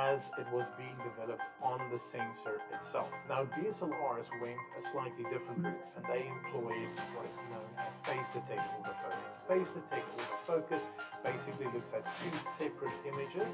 as it was being developed on the sensor itself. Now, DSLRs went a slightly different route, and they employed what is known as phase detect autofocus. Phase detect autofocus basically looks at two separate images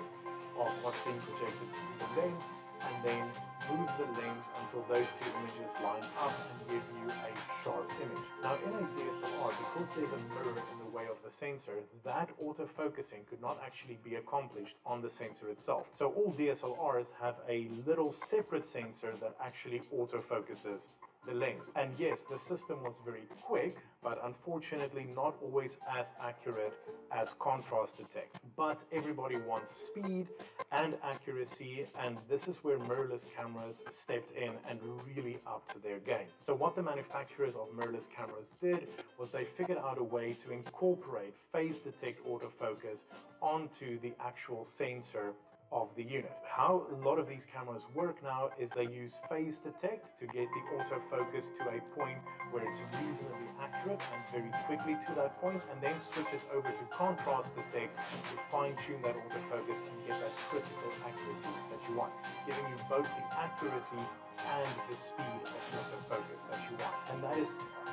of what's being projected through the lens, and then moves the lens until those two images line up and give you a sharp image. Now, in a DSLR, because there's a mirror in the way of the sensor, that autofocusing could not actually be accomplished on the sensor itself. So all DSLRs have a little separate sensor that actually autofocuses the lens. And yes, the system was very quick, but unfortunately not always as accurate as contrast detect. But everybody wants speed and accuracy, and this is where mirrorless cameras stepped in and really upped their game. So what the manufacturers of mirrorless cameras did was they figured out a way to incorporate phase detect autofocus onto the actual sensor of the unit. How a lot of these cameras work now is they use phase detect to get the autofocus to a point where it's reasonably accurate and very quickly to that point, and then switches over to contrast detect to fine-tune that autofocus and get that critical accuracy that you want, giving you both the accuracy and the speed of autofocus that you want. And that is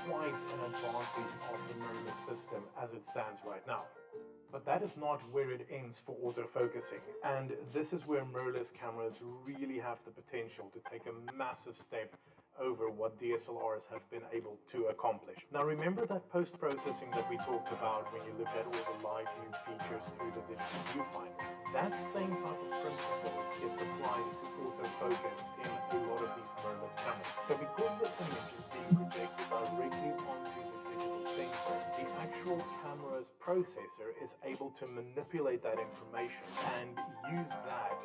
quite an advantage of the mirrorless system as it stands right now. But that is not where it ends for autofocusing, and this is where mirrorless cameras really have the potential to take a massive step over what DSLRs have been able to accomplish. Now, remember that post-processing that we talked about when you look at all the live view features through the digital viewfinder? That same type of principle is applied to autofocus in a lot of these mirrorless cameras. So because the image is being projected directly onto the digital sensor, the actual camera's processor is able to manipulate that information and use that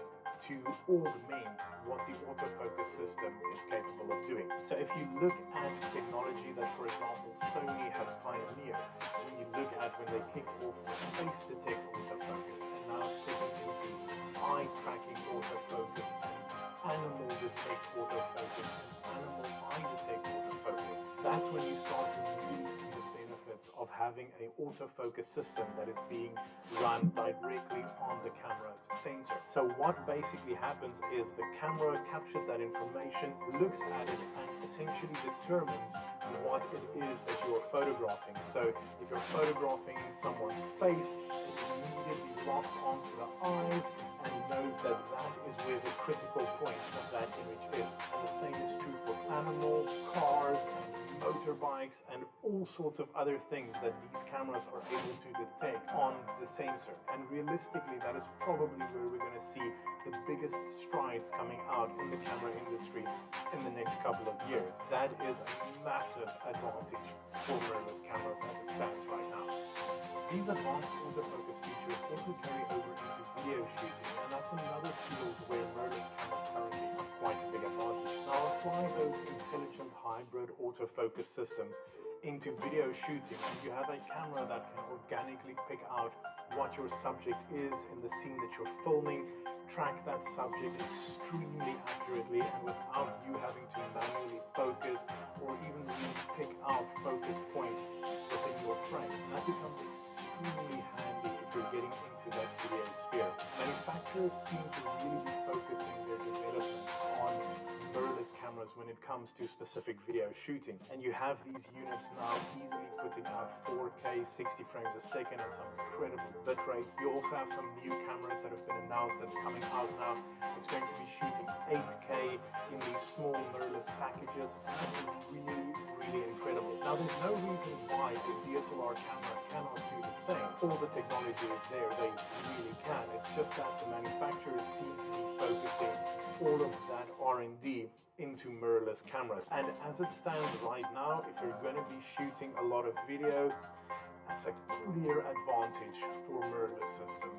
to augment what the autofocus system is capable of doing. So if you look at technology that, for example, Sony has pioneered, when you look at when they kicked off with face detect autofocus and now stepping into eye tracking autofocus and animal detect autofocus and animal eye detect autofocus, that's when you start to really see the benefits of having an autofocus system that is being run directly on the camera's sensor. So what basically happens is the camera captures that information, looks at it, and essentially determines what it is that you are photographing. So if you're photographing someone's face, it immediately locks onto the eyes and knows that that is where the critical point of that image is. And the same is true for animals, cars, motorbikes, and all sorts of other things that these cameras are able to detect on the sensor. And realistically, that is probably where we're going to see the biggest strides coming out in the camera industry in the next couple of years. That is a massive advantage for mirrorless cameras as it stands right now. These advanced autofocus features also carry over into video shooting, and that's another field where mirrorless cameras currently have quite a big advantage. Now, apply those intelligent hybrid autofocus systems into video shooting, and you have a camera that can organically pick out what your subject is in the scene that you're filming, track that subject extremely accurately and without you having to manually focus or even really pick out focus points within your frame. And that becomes extremely handy if you're getting into that video sphere. Manufacturers seem to really be focusing their development on mirrorless cameras when it comes to specific video shooting. And you have these units now easily putting out 4K 60 frames a second and some incredible bit rates. You also have some new cameras that have been announced that's coming out now. It's going to be shooting 8K in these small mirrorless packages, and that's really incredible. Now, there's no reason why a DSLR camera cannot do the same. All the technology is there, they really can. It's just that the manufacturers seem to be focusing all of that R&D into mirrorless cameras. And as it stands right now, if you're going to be shooting a lot of video, that's a clear advantage for mirrorless systems.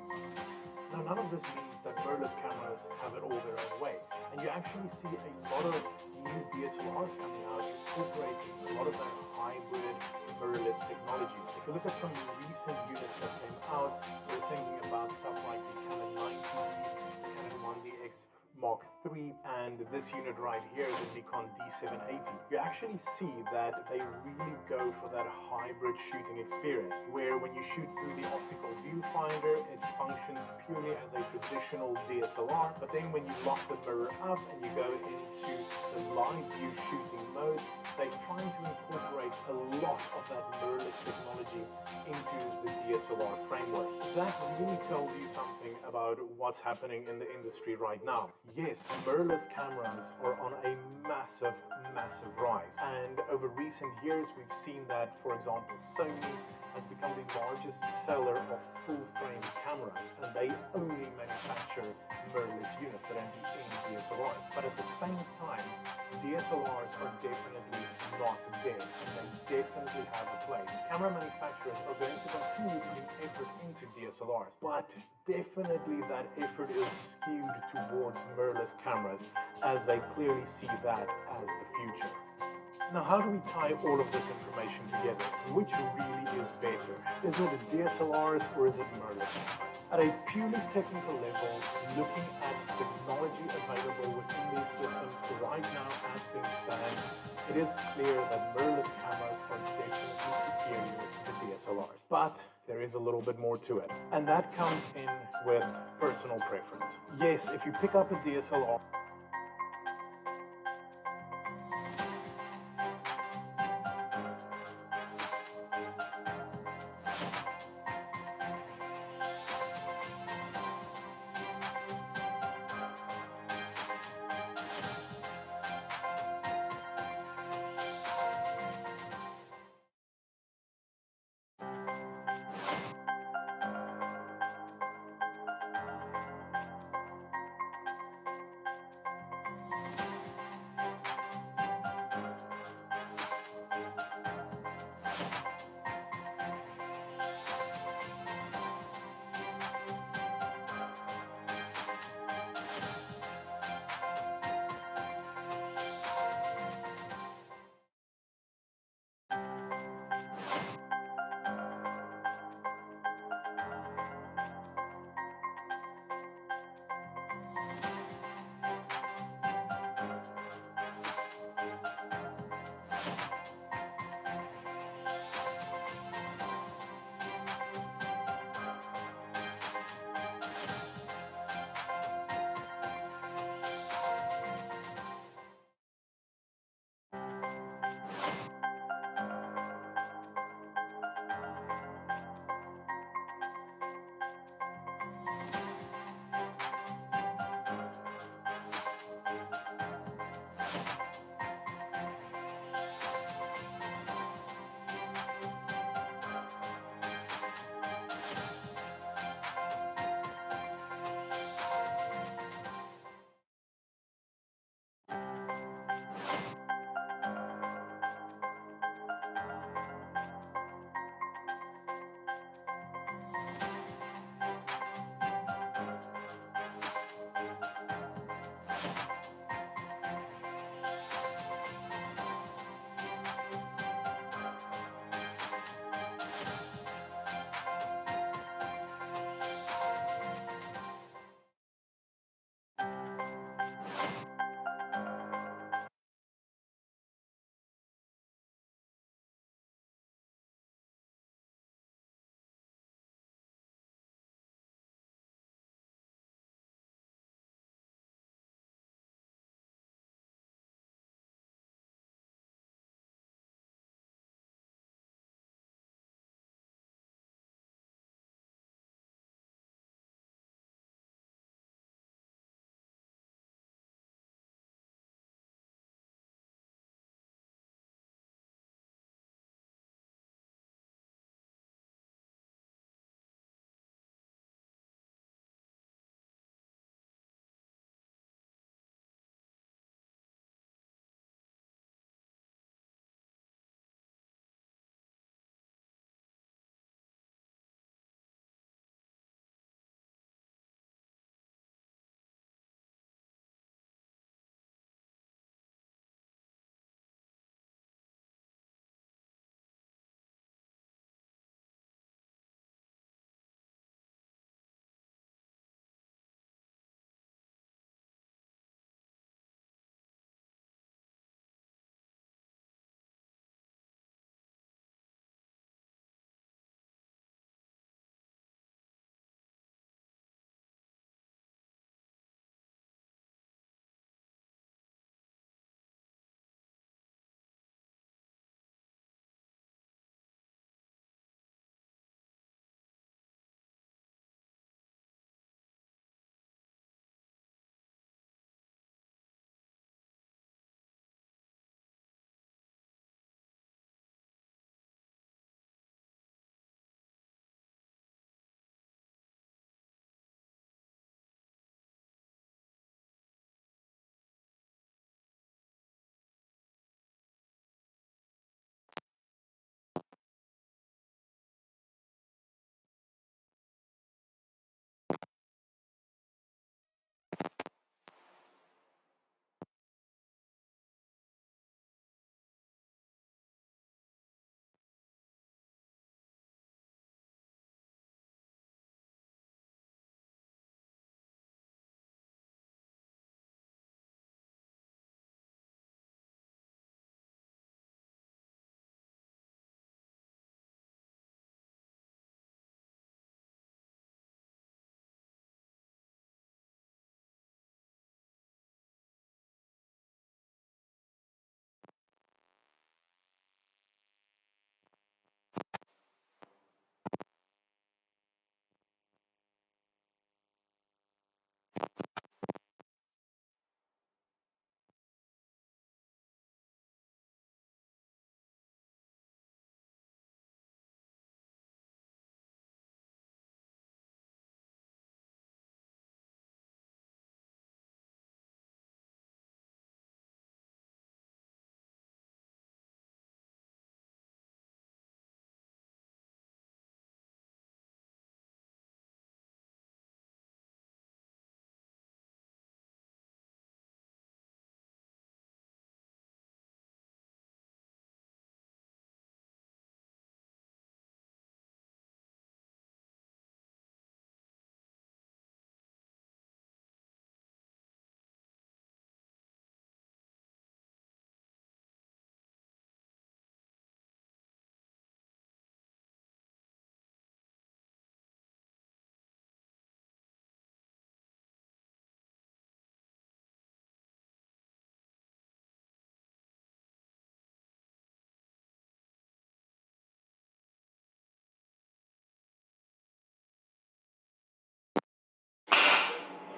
Now, none of this means that mirrorless cameras have it all their own way. And you actually see a lot of new DSLRs coming out incorporating a lot of that hybrid mirrorless technology. If you look at some recent units that came out, so we're thinking about stuff like the Canon 90D, the Canon 1DX Mark III, and And this unit right here is a Nikon D780. You actually see that they really go for that hybrid shooting experience, where when you shoot through the optical viewfinder, it functions purely as a traditional DSLR, but then when you lock the mirror up and you go into the live view shooting mode, they're trying to incorporate a lot of that mirrorless technology into the DSLR framework. That really tells you something about what's happening in the industry right now. Yes, mirrorless cameras are on a massive rise, and over recent years we've seen that, for example, Sony has become the largest seller of full-frame cameras, and they only manufacture mirrorless units that are in DSLRs. But at the same time, DSLRs are definitely not dead, and they definitely have a place. Camera manufacturers are going to continue putting effort into DSLRs, but definitely that effort is skewed towards mirrorless cameras, as they clearly see that as the future. Now, how do we tie all of this information together? Which really is better? Is it DSLRs or is it mirrorless? At a purely technical level, looking at technology available within these systems right now as things stand, it is clear that mirrorless cameras are definitely superior to DSLRs. But there is a little bit more to it, and that comes in with personal preference. Yes, if you pick up a DSLR,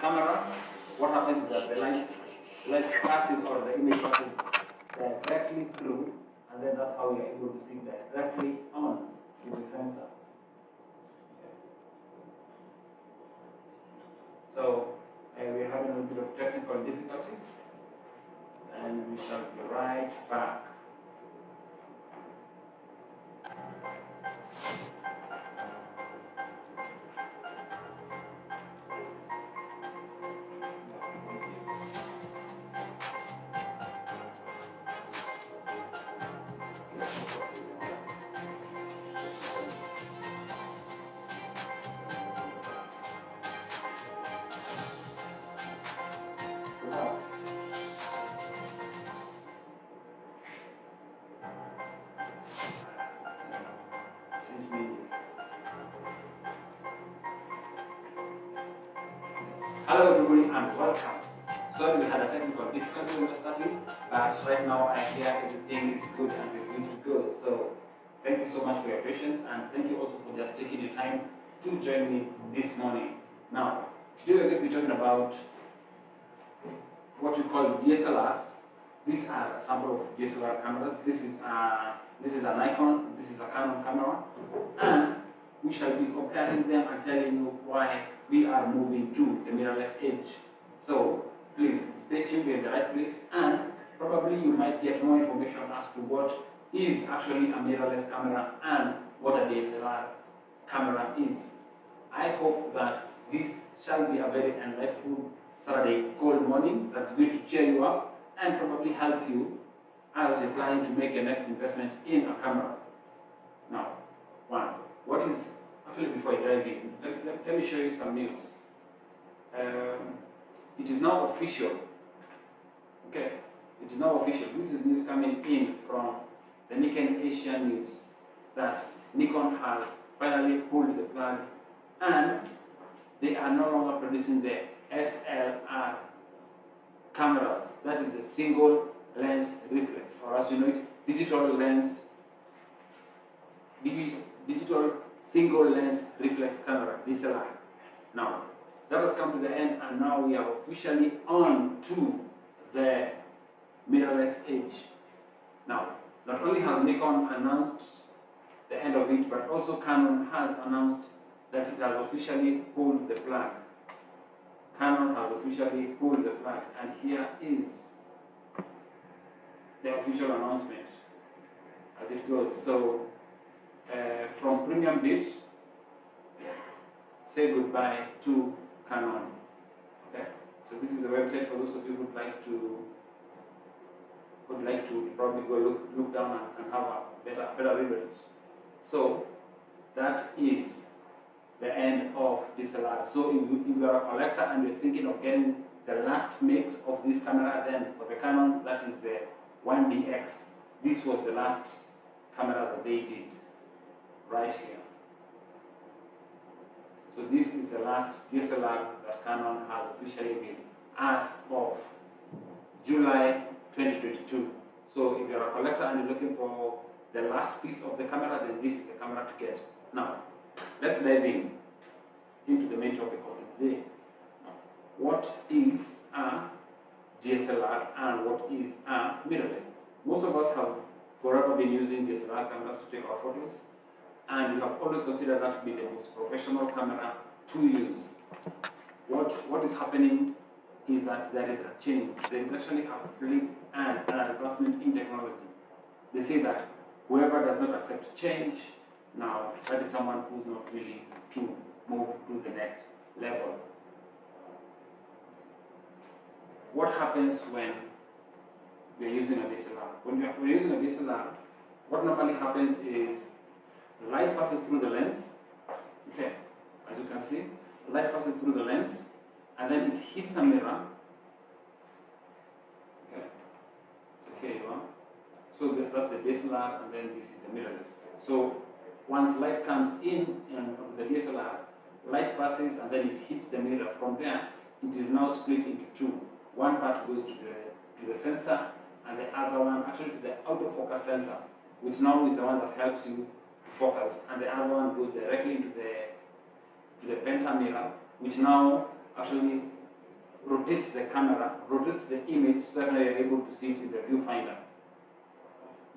camera, what happens is that the light passes or the image passes directly through, and then that's how we are able to see directly on with the sensor. Okay. So we're having a bit of technical difficulties, and we shall be right back. Hello everybody and welcome. Sorry we had a technical difficulty when we starting, but right now I hear everything is good and we're going to go. So thank you so much for your patience, and thank you also for just taking your time to join me this morning. Now, today we're going to be talking about what we call DSLRs. These are a sample of DSLR cameras. This is a Nikon, this is a Canon camera, and we shall be comparing them and telling you why we are moving to the mirrorless age. So please stay tuned, in the right place, and probably you might get more information as to what is actually a mirrorless camera and what a DSLR camera is. I hope that this shall be a very enlightful Saturday cold morning that's going to cheer you up and probably help you as you're planning to make your next investment in a camera. Now, what is, actually before I dive in, let me show you some news. It is now official. Okay, it is now official. This is news coming in from the Nikkei Asia News that Nikon has finally pulled the plug and they are no longer producing the DSLR cameras. That is the single lens reflex, or as you know it, digital single lens reflex camera, DSLR. Now, that has come to the end, and now we are officially on to the mirrorless age. Now, not only has Nikon announced the end of it, but also Canon has announced that it has officially pulled the plug. Canon has officially pulled the plug, and here is the official announcement as it goes. So, from premium bit, say goodbye to Canon. Okay, so this is the website for those of you who would like to probably go look down and have a better read of it. So that is the end of DSLR. So if you are a collector and you're thinking of getting the last mix of this camera, then for the Canon, that is the 1DX. This was the last camera that they did right here. So this is the last DSLR that Canon has officially made as of July 2022. So if you're a collector and you're looking for the last piece of the camera, then this is the camera to get. Now, let's dive into the main topic of the day. Now, what is a DSLR and what is a mirrorless? Most of us have forever been using DSLR cameras to take our photos, and we have always considered that to be the most professional camera to use. What is happening is that there is a change. There is actually a flip and an advancement in technology. They say that whoever does not accept change, now that is someone who is not willing to move to the next level. What happens when we are using a DSLR? When we're using a DSLR, what normally happens is light passes through the lens. Okay, as you can see, light passes through the lens and then it hits a mirror. Okay, so here you are. So that's the DSLR, and then this is the mirrorless. So once light comes in of the DSLR, light passes and then it hits the mirror. From there, it is now split into two. One part goes to the sensor, and the other one actually to the autofocus sensor, which now is the one that helps you to focus, and the other one goes directly into the pentamirror, which now actually rotates the camera, rotates the image so that now you're able to see it in the viewfinder.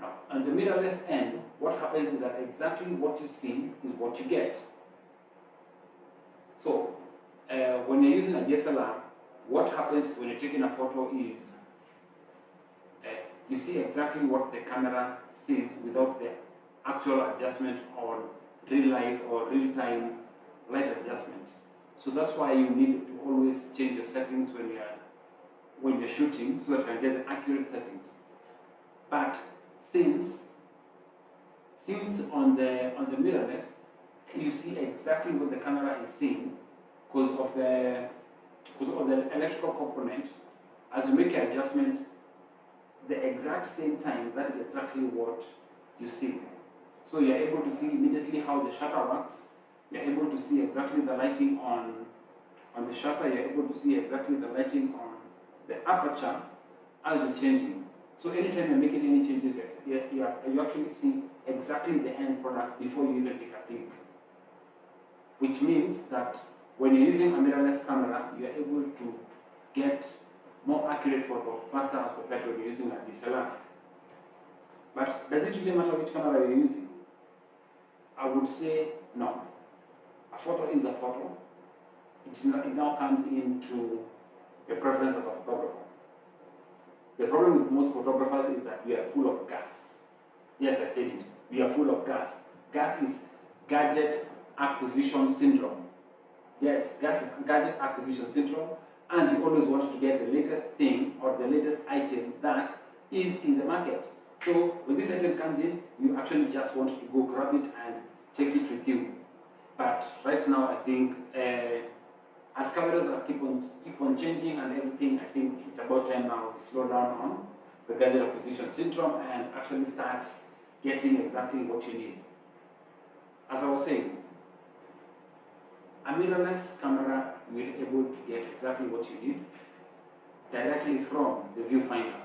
Now, on the mirrorless end, what happens is that exactly what you see is what you get. So, when you're using a DSLR, what happens when you're taking a photo is you see exactly what the camera sees without the actual adjustment on real life or real time light adjustment. So that's why you need to always change your settings when you're shooting so that you can get the accurate settings. But since on the mirrorless you see exactly what the camera is seeing because of the electrical component, as you make your adjustment the exact same time, that is exactly what you see. So you're able to see immediately how the shutter works. You're able to see exactly the lighting on the shutter. You're able to see exactly the lighting on the aperture as you're changing. So anytime you're making any changes, you actually see exactly the end product before you even take a peek. Which means that when you're using a mirrorless camera, you're able to get more accurate photo faster as compared to when you're using a DSLR. But does it really matter which camera you're using? I would say no. A photo is a photo. It now comes into your preference as a photographer. The problem with most photographers is that we are full of gas. Yes, I said it. We are full of gas. Gas is gadget acquisition syndrome. Yes, gas is gadget acquisition syndrome, and you always want to get the latest thing or the latest item that is in the market. So when this item comes in, you actually just want to go grab it and take it with you. But right now, I think as cameras keep on changing and everything, I think it's about time now we slow down on the gadget acquisition syndrome and actually start getting exactly what you need. As I was saying, a mirrorless camera will be able to get exactly what you need directly from the viewfinder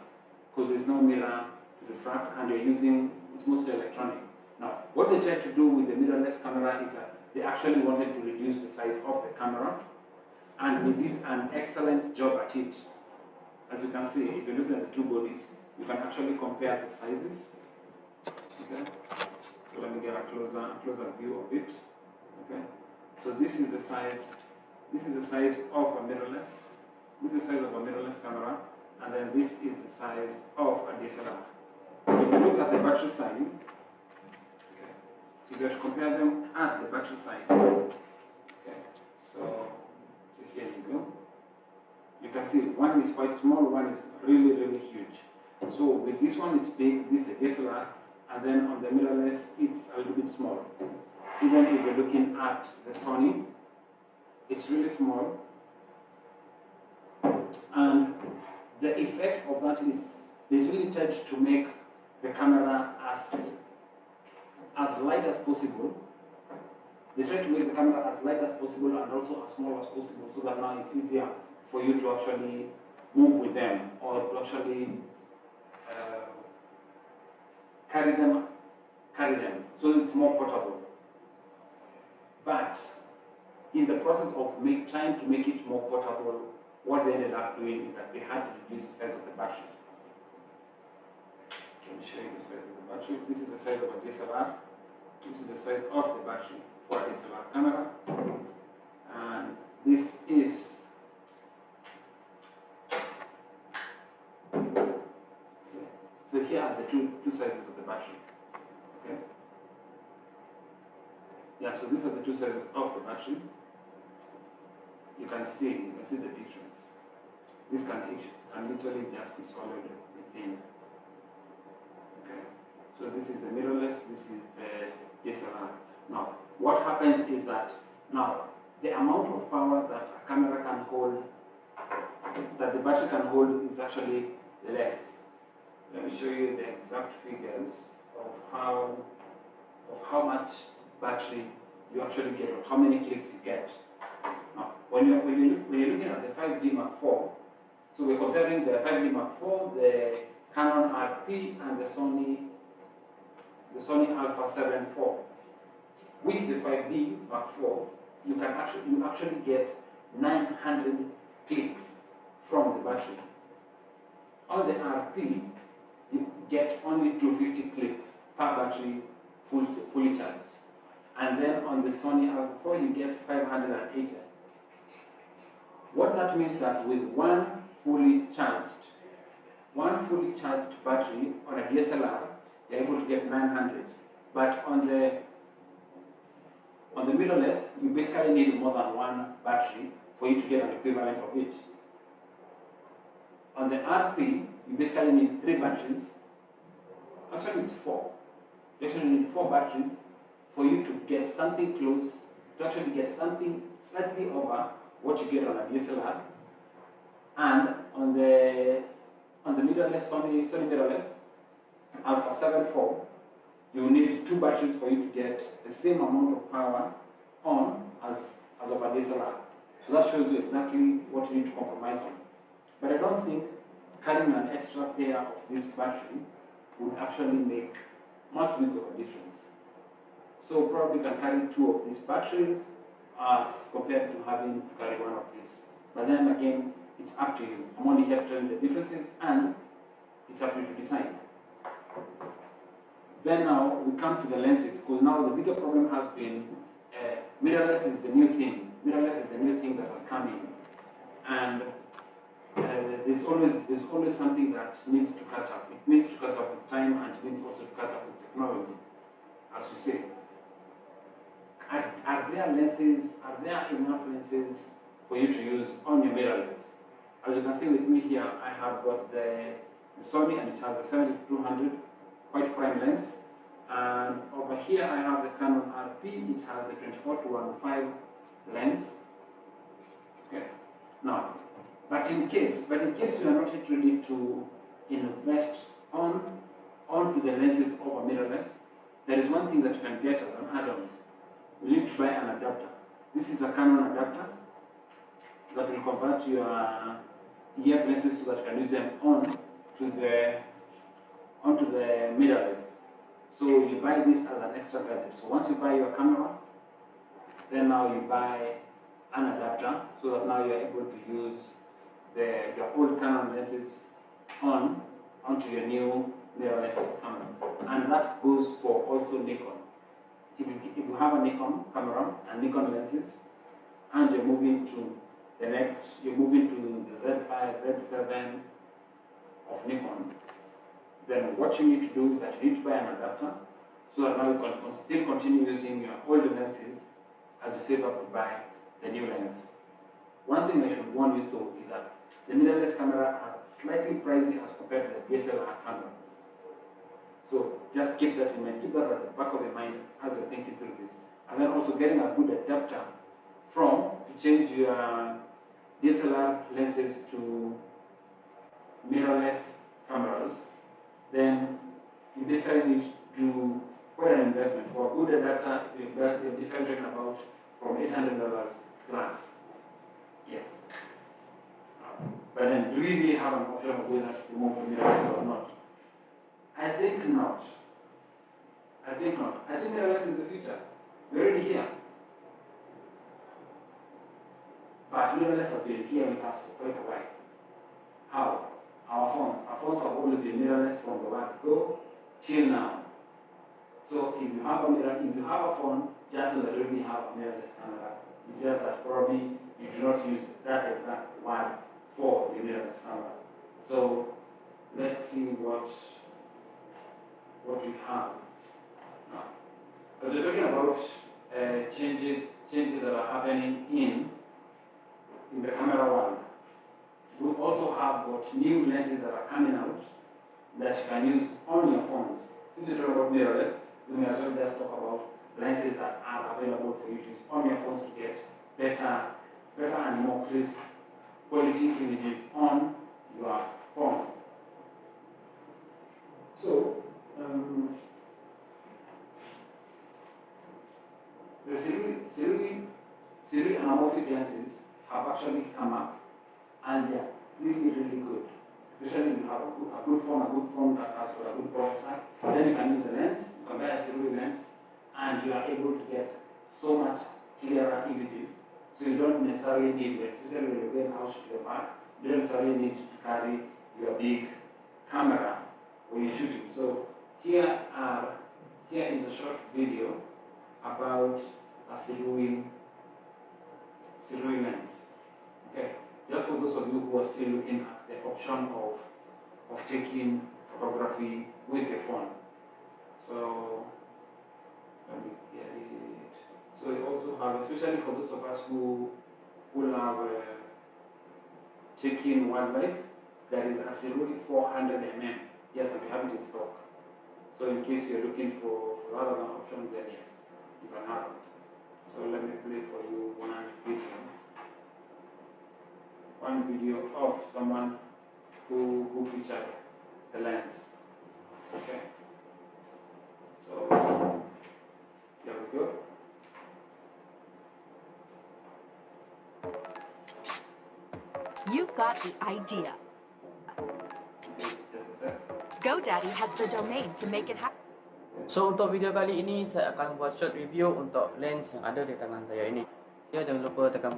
because there's no mirror to refract and you're using, it's mostly electronic. Now, what they tried to do with the mirrorless camera is that they actually wanted to reduce the size of the camera, and they did an excellent job at it. As you can see, if you're looking at the two bodies, you can actually compare the sizes. Okay, so let me get a closer view of it. Okay, so this is the size. This is the size of a mirrorless. This is the size of a mirrorless camera, and then this is the size of a DSLR. If you look at the battery size, okay, if you have to compare them at the battery size, okay, so here you go. You can see one is quite small, one is really, really huge. So with this one, it's big, this is a DSLR, and then on the mirrorless, it's a little bit small. Even if you're looking at the Sony, it's really small. And the effect of that is they really tried to make the camera as light as possible. They try to make the camera as light as possible and also as small as possible so that now it's easier for you to actually move with them or to actually carry them. So it's more portable. But in the process of trying to make it more portable, what they ended up doing is that they had to reduce the size of the battery. Let me show you the size of the battery. This is the size of a DSLR. This is the size of the battery for a DSLR camera. And this is so here are the two sizes of the battery. Okay. Yeah, so these are the two sizes of the battery. You can see the difference. This can literally just be swallowed within. Okay. So this is the mirrorless, this is the DSLR. Now, what happens is that now the amount of power that a camera can hold, that the battery can hold, is actually less. Let me show you the exact figures of how much battery you actually get, or how many clicks you get. Now, when you're looking at the 5D Mark IV, so we're comparing the 5D Mark IV, the Canon RP, and the Sony Alpha 7 IV. With the 5D Mark IV, you actually get 900 clicks battery. On the RP, you get only 250 clicks per battery fully charged. And then on the Sony Alpha 4, you get 580. What that means that with one fully charged battery on a DSLR, you're able to get 900. But on the mirrorless, you basically need more than one battery for you to get an equivalent of it. On the RP, you basically need 3 batteries. Actually, it's 4. You actually need 4 batteries for you to get something close, to actually get something slightly over what you get on a DSLR. And on the mirrorless, Sony mirrorless, Alpha 7 IV, you need 2 batteries for you to get the same amount of power on as of a DSLR. So that shows you exactly what you need to compromise on. But I don't think carrying an extra pair of this battery would actually make much big of a difference. So probably can carry 2 of these batteries as compared to having to carry 1 of these. But then again, it's up to you. I'm only here to tell you the differences, and it's up to you to decide. Then now we come to the lenses, because now the bigger problem has been mirrorless is the new thing. Mirrorless is the new thing that has come in, and there's always something that needs to catch up. It needs to catch up with time, and it needs also to catch up with technology, as we say. Are there enough lenses for you to use on your mirrorless? As you can see with me here, I have got the Sony, and it has the 70-200 quite prime lens. And over here I have the Canon RP, it has the 24-1.5 lens. Okay. Now, but in case you are not yet ready to invest onto the lenses of a mirrorless, there is one thing that you can get as an add-on. You need to buy an adapter. This is a Canon adapter that will convert your EF lenses so that you can use them onto the mirrorless. So you buy this as an extra gadget. So once you buy your camera, then now you buy an adapter so that now you are able to use your old Canon lenses onto your new mirrorless camera. And that goes for also Nikon. If you have a Nikon camera and Nikon lenses, and you're moving to the Z5, Z7 of Nikon, then what you need to do is that you need to buy an adapter so that now you can still continue using your old lenses as you save up to buy the new lens. One thing I should warn you though is that the mirrorless camera are slightly pricey as compared to the DSLR cameras. So just keep that in mind, keep that at the back of your mind as you're thinking through this. And then also getting a good adapter to change your DSLR lenses to mirrorless cameras, then you basically need to do quite an investment. For a good adapter, you're basically talking about from $800 plus. Yes. But then, do we really have an option of whether to move to mirrorless or not? I think not. I think mirrorless is the future. We're already here. But mirrorless has been here with us for quite a while. How? Our phones have always been mirrorless from the word go till now. So if you have a phone, just know that you already have a mirrorless camera. It's just that probably you do not use that exact word for the mirrorless camera. So let's see what we have now. As we're talking about changes that are happening in the camera world, we also have got new lenses that are coming out that you can use on your phones. Since we're talking about mirrorless, we may as well just talk about lenses that are available for you to use on your phones to get better and more crisp quality images on your phone. So, the Siri anamorphic lenses have actually come up, and they're really, really good. Especially if you have a good phone that has got a good processor, then you can use the lens, you can buy a Siri lens, and you are able to get so much clearer images. So you don't necessarily need it, especially when you're going out to the park, you don't necessarily need to carry your big camera when you're shooting. So here is a short video about a Sirui lens. Okay, just for those of you who are still looking at the option of taking photography with the phone. So let me get it. So we also have, especially for those of us who love taking wildlife, there is a Sirui 400mm. Yes, and we have it in stock. So in case you're looking for that as an option, then yes, you can have it. So let me play for you one video of someone who featured the lens. Okay. So here we go. You've got the idea. Okay, just a sec. GoDaddy has the domain to make it happen. So untuk video kali ini saya akan buat short review untuk lens yang ada di tangan saya ini. Jangan lupa tekan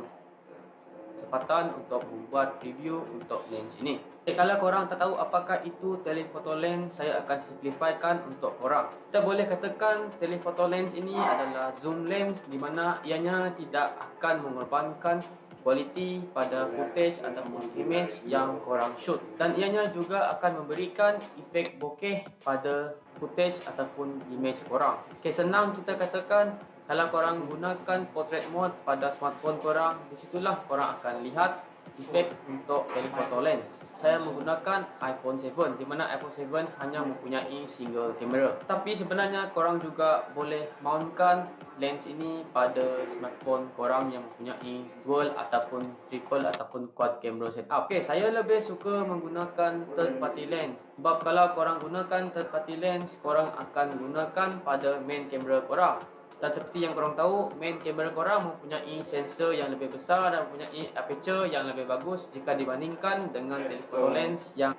kesempatan untuk membuat review untuk lens ini. Kalau korang tak tahu apakah itu telephoto lens, saya akan simplifikan untuk korang. Kita boleh katakan telephoto lens ini adalah zoom lens di mana ianya tidak akan mengorbankan kualiti pada footage ataupun image yang korang shoot, dan ianya juga akan memberikan efek bokeh pada footage ataupun image korang. Okay, senang kita katakan kalau korang gunakan portrait mode pada smartphone korang, disitulah korang akan lihat efek untuk telephoto lens. Saya menggunakan iPhone 7 di mana iPhone 7 hanya mempunyai single camera. Tapi sebenarnya korang juga boleh mountkan lens ini pada smartphone korang yang mempunyai dual ataupun triple ataupun quad camera setup. Okay, saya lebih suka menggunakan third party lens. Sebab kalau korang gunakan third party lens, korang akan gunakan pada main camera korang. Dan seperti yang korang tahu, main kamera korang mempunyai sensor yang lebih besar dan mempunyai aperture yang lebih bagus jika dibandingkan dengan telephoto lens yang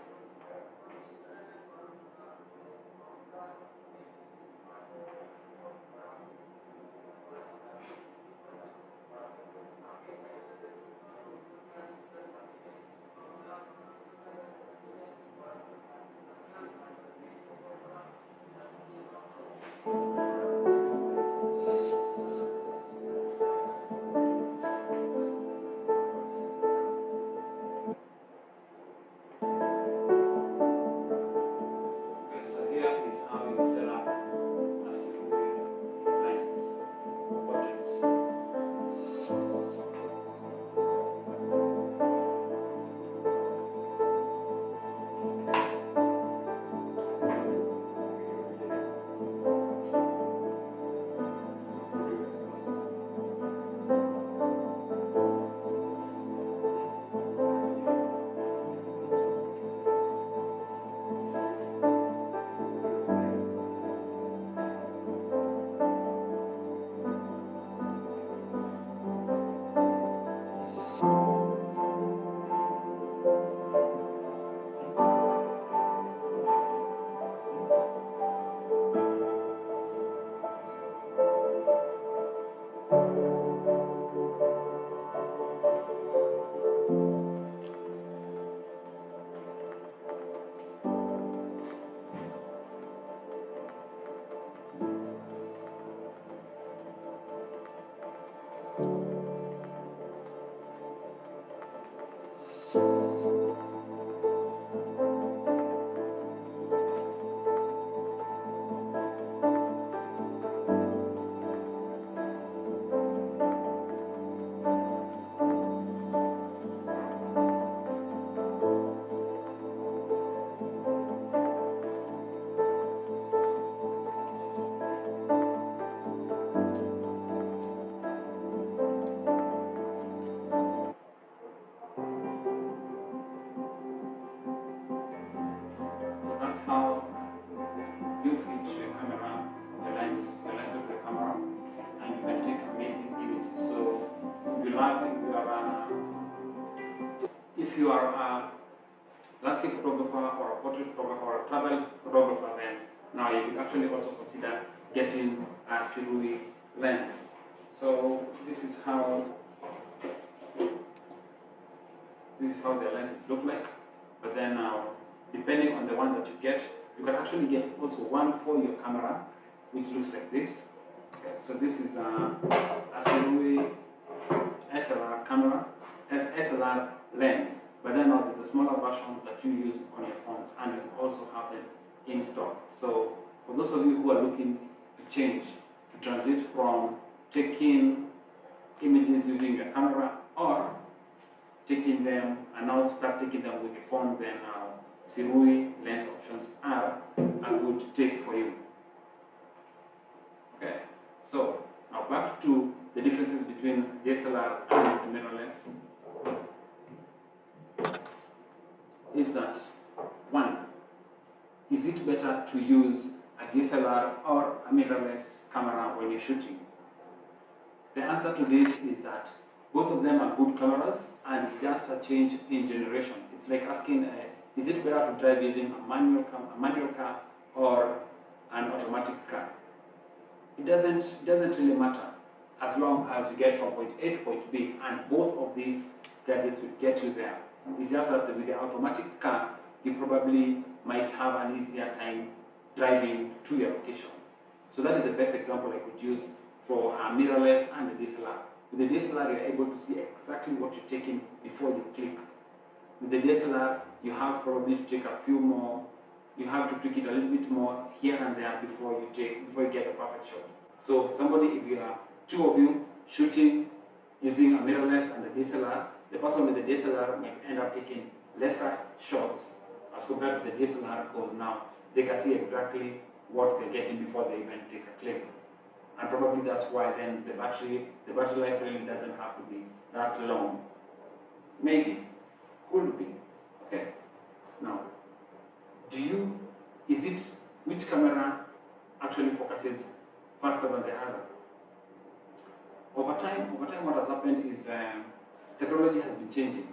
how you fit your camera, the lens of the camera, and you can take amazing images. So if you are a landscape photographer or a portrait photographer or a travel photographer, then now you can actually also consider getting a Sirui lens. So this is how This is how the lenses look like. But then depending on the one that you get, you can actually get also one for your camera, which looks like this. Okay, so this is a Sirui SLR camera, SLR lens. But then now there's a smaller version that you use on your phones, and you can also have them in stock. So for those of you who are looking to change, to transit from taking images using your camera or taking them and now start taking them with your phone, then Sirui lens options are a good take for you. Okay, so now back to the differences between DSLR and the mirrorless. Is that one, is it better to use a DSLR or a mirrorless camera when you're shooting? The answer to this is that both of them are good cameras, and it's just a change in generation. It's like asking, is it better to drive using a manual car or an automatic car? It doesn't really matter as long as you get from point A to point B, and both of these gadgets will get you there. It's just that with the automatic car, you probably might have an easier time driving to your location. So that is the best example I could use for a mirrorless and a DSLR. With the DSLR, you're able to see exactly what you're taking before you click. With the DSLR, you have probably to take a few more, you have to tweak it a little bit more here and there before you get a perfect shot. So somebody, if you are two of you shooting using a mirrorless and a DSLR, the person with the DSLR might end up taking lesser shots as compared to the DSLR, because now they can see exactly what they're getting before they even take a click. And probably that's why then the battery life really doesn't have to be that long. Maybe, could be. Okay. Now, which camera actually focuses faster than the other? Over time, what has happened is technology has been changing,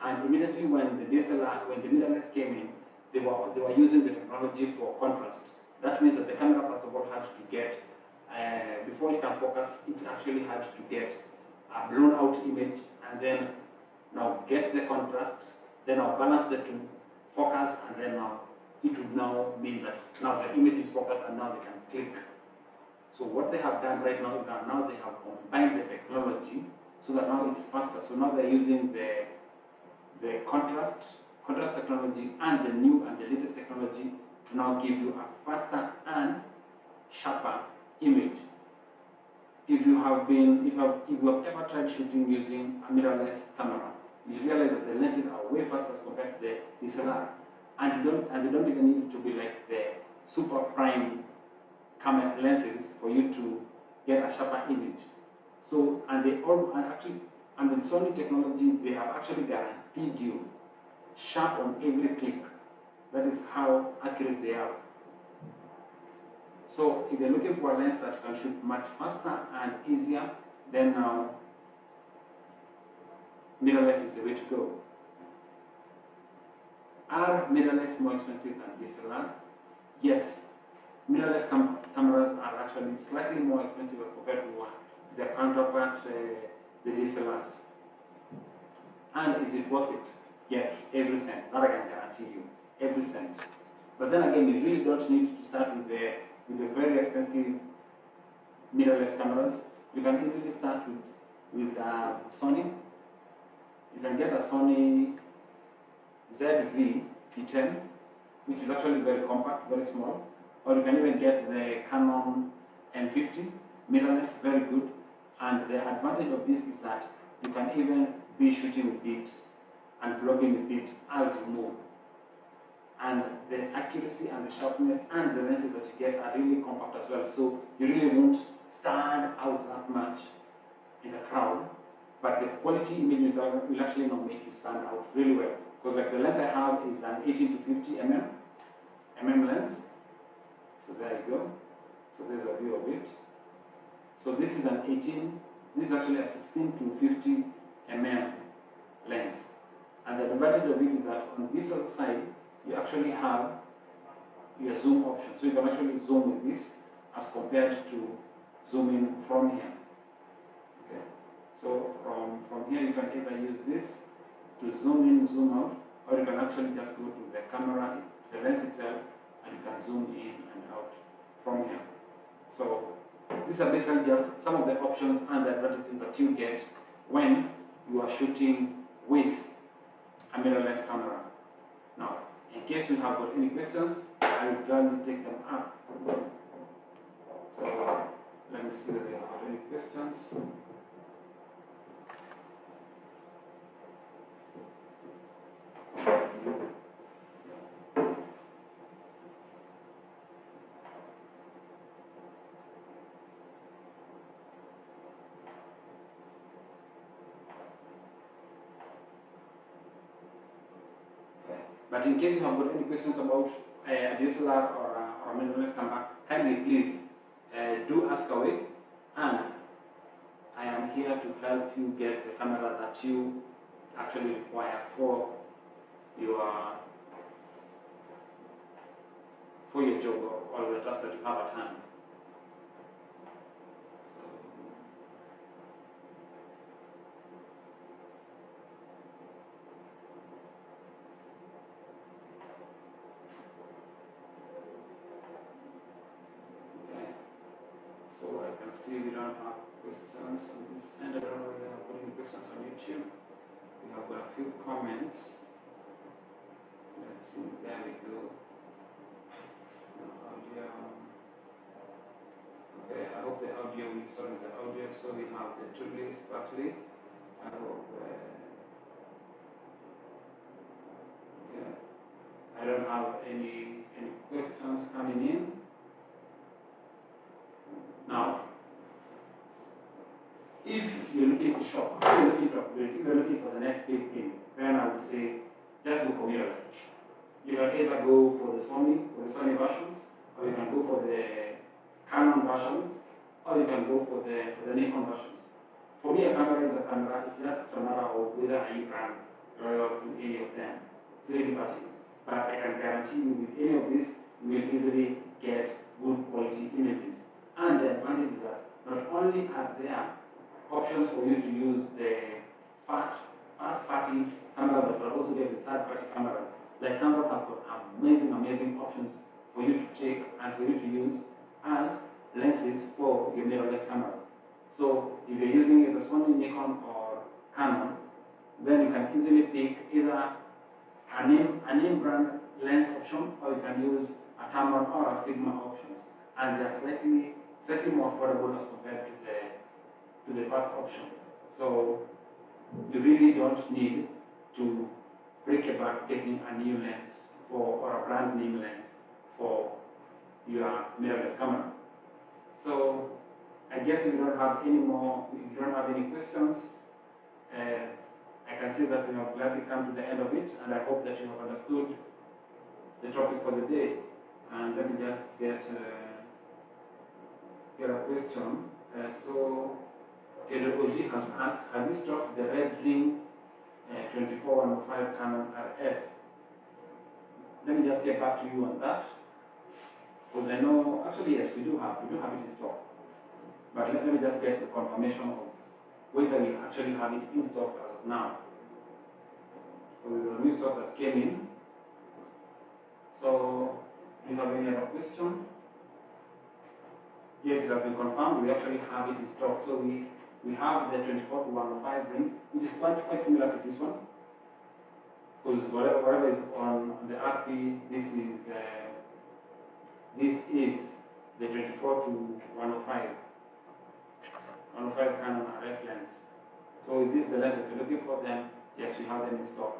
and immediately when the mirrorless came in, they were using the technology for contrast. That means that the camera first of all had to get, before it can focus, it actually had to get a blown out image, and then now get the contrast, then now balance the two, focus, and then now it would now mean that now the image is focused and now they can click. So what they have done right now is that now they have combined the technology so that now it's faster. So now they're using the contrast technology and the new and the latest technology to now give you a faster and sharper image. If you have ever tried shooting using a mirrorless camera, you realize that the lenses are way faster as compared to the DSLR, and they don't even need to be like the super prime camera lenses for you to get a sharper image. So and with Sony technology, they have actually guaranteed you sharp on every click. That is how accurate they are. So if you're looking for a lens that can shoot much faster and easier, then now mirrorless is the way to go. Are mirrorless more expensive than DSLR? Yes. Mirrorless cameras are actually slightly more expensive as compared to their counterpart, the DSLRs. And is it worth it? Yes, every cent. That I can guarantee you, every cent. But then again, you really don't need to start with the very expensive mirrorless cameras. You can easily start with Sony. You can get a Sony ZV P10, which is actually very compact, very small. Or you can even get the Canon M50 mirrorless, very good. And the advantage of this is that you can even be shooting with it and vlogging with it as you move. And the accuracy and the sharpness and the lenses that you get are really compact as well. So you really won't stand out that much in the crowd, but the quality image will actually not make you stand out really well. Because like the lens I have is an 18 to 50 mm lens. So there you go. So there's a view of it. So this is an 18, this is actually a 16 to 50 mm lens. And the advantage of it is that on this other side, you actually have your zoom option. So you can actually zoom with this as compared to zooming from here. Okay. So from here you can either use this to zoom in, zoom out, or you can actually just go to the camera, the lens itself, and you can zoom in and out from here. So these are basically just some of the options and the advantages that you get when you are shooting with a mirrorless camera. Now, in case you have got any questions, I will gladly take them up. So let me see if there are any questions. But in case you have got any questions about a DSLR or a mirrorless camera, kindly please do ask away, and I am here to help you get the camera that you actually require for your job or the task that you have at hand. So I can see we don't have questions on this end. I don't know whether I'm putting questions on YouTube. We have got a few comments. Let's see, there we go. Audio. Okay, I hope the audio will solve the audio. So we have the two lists partly. I hope. Okay. I don't have any questions coming in. Now, if you're looking to shop, if you're looking to upgrade, if you're looking for the next big thing, then I would say just go for mirrorless. You can either go for the Sony versions, or you can go for the Canon versions, or you can go for the Nikon versions. For me, a camera is a camera. It's just a matter of whether I brand loyal to any of them, to any party. But I can guarantee you with any of these, you will easily get good quality images. And the advantage is that not only are there options for you to use the first party camera, but also get the third party cameras. Like Camera has got amazing options for you to take and for you to use as lenses for your mirrorless cameras. So if you're using either Sony, Nikon, or Canon, then you can easily pick either a name brand lens option, or you can use a Tamron or a Sigma options, and they're slightly more affordable as compared to the first option. So you really don't need to break a back getting a new lens or a brand name lens for your mirrorless camera. So I guess if you don't have any questions, I can say that we have gladly come to the end of it, and I hope that you have understood the topic for the day. And let me just get a question. So Taylor OG has asked, have you stocked the Red Ring 24-105 Canon RF? Let me just get back to you on that, because I know, actually yes, we do have it in stock. But let me just get the confirmation of whether we actually have it in stock as of now. So there's a new stock that came in. So do you have any other question? Yes, it has been confirmed. We actually have it in stock. So we have the 24-105 ring, which is quite similar to this one. Because whatever is on the RP, this is the 24-105 Canon RF lens. So if this is the lens that you're looking for, then yes, we have them in stock,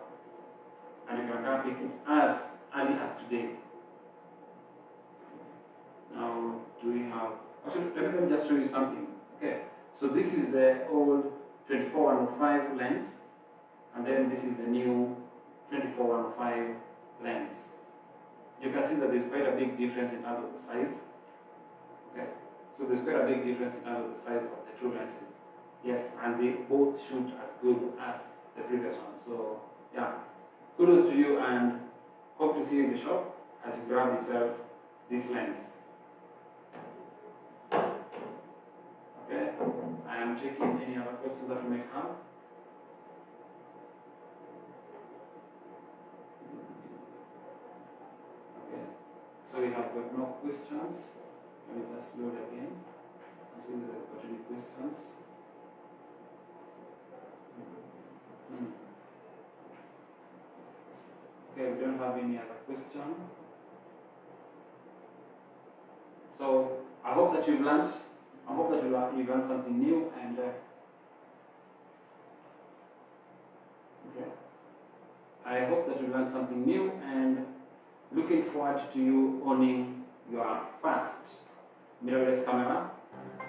and you can come pick it as early as today. Now, do we have? Actually, let me just show you something. Okay, so this is the old 24-105 lens, and then this is the new 24-105 lens. You can see that there's quite a big difference in terms of the size. Okay, so there's quite a big difference in terms of the size of the two lenses. Yes, and they both shoot as good as the previous one. So yeah, kudos to you, and hope to see you in the shop as you grab yourself this lens. Okay, I am checking any other questions that you may have. So we have got no questions. Let me just load again and see if we've got any questions. Okay, we don't have any other question. So I hope that you've learned. I hope that you've learned something new, and okay. I hope that you learned something new, and looking forward to you owning your first mirrorless camera.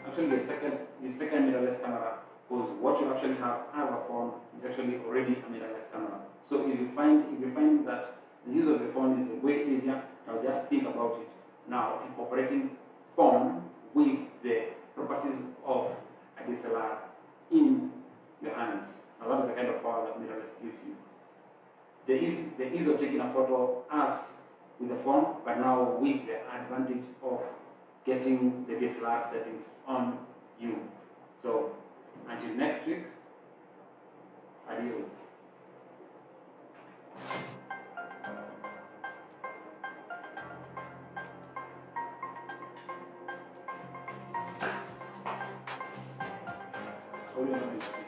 Actually, your second mirrorless camera, because what you actually have as a phone is actually already a mirrorless camera. So if you find that the use of the phone is way easier, now just think about it. Now incorporating phone with the properties of a DSLR in your hands. Now that is the kind of power that mirrorless gives you. The ease of taking a photo as with the phone, but now with the advantage of getting the DSLR settings on you. So until next week, adios. Hold on a minute.